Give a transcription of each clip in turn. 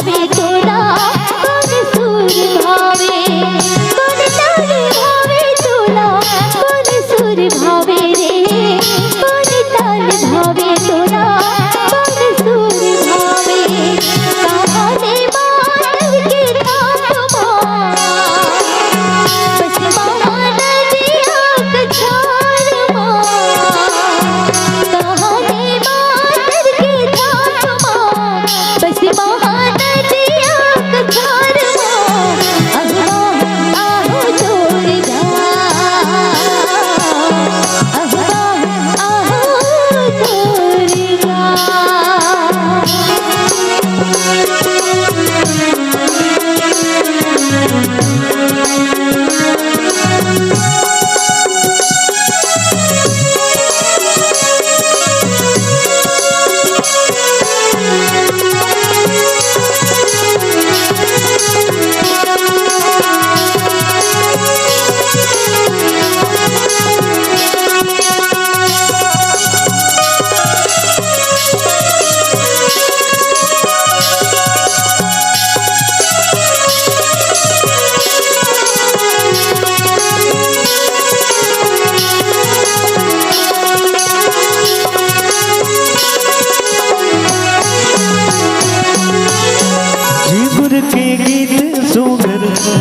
भावे तोरा कौन सुर भावे, कौन ताल भावे तोरा कौन सुर भावे रे, कौन ताल भावे तोरा कौन सुर भावे। कहाने मानव के तापमान बस महानदिया कछार मां, कहाने मानव के तापमान बस महानदिया कछार मां। अहवाह आहो तोर जा, अहवाह आहो तोर जा।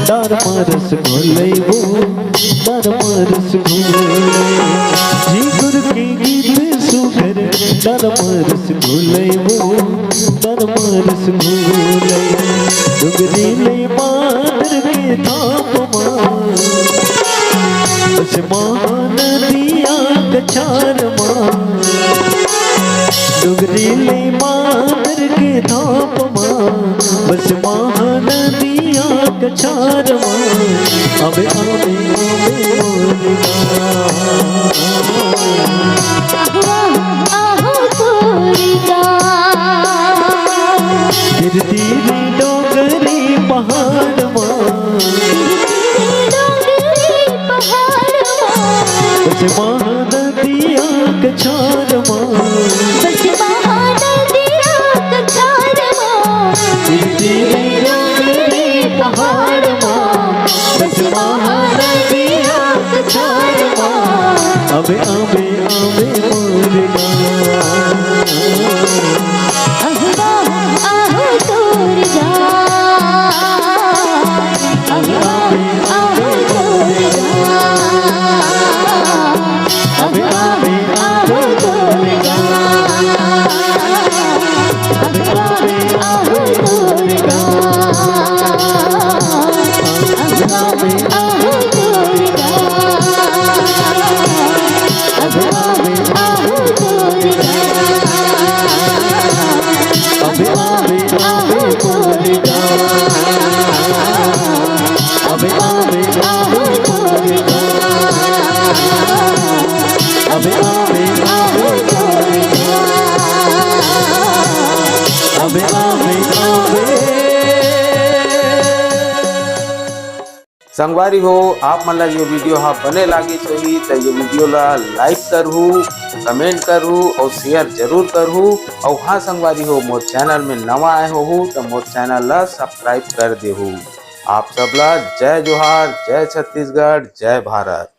डार मारस घोलैबो डार मारस घोलै, झिंगुर के गीत सुगर डार मारस घोलैबो डार मारस घोलै। डुगरी ले मादर के थाप मां बस महानदिया कछार मां, डुगरी ले मादर के थाप मां बस महानदिया कछार मां। अबे आवे आवे आहो तोर जा, धीरे धीरे डोगरी पहाड़ मां डोंगरी पहाड़ मां बस महानदिया कछार मां, बस महानदिया कछार मां। धीरे धीरे डोगरी पहाड़ मां बस महानदिया कछार मां। अबे आवे आवे मोर अहवाह आहो तोर जा, अहवाह आहो तोर जा, अहवाह आहो तोर जा, अहवाह आहो तोर जा, अहवाह आहो तोर जा, अहवाह आहो तोर जा, अबे आवे आवे मोर अबे आवे आवे मोर अबे आवे आवे मोर अबे आवे आवे। संगवारी हो आप मन ला ये वीडियो हाँ बने लागी चाहिए तो ये वीडियो ला लाइक करहू, कमेंट करहू और शेयर जरूर करहू। और हाँ संगवारी हो मोर चैनल में नवा आए हो तो मोर चैनल ला सब्सक्राइब कर देहू। आप सबला जय जोहार, जय छत्तीसगढ़, जय भारत।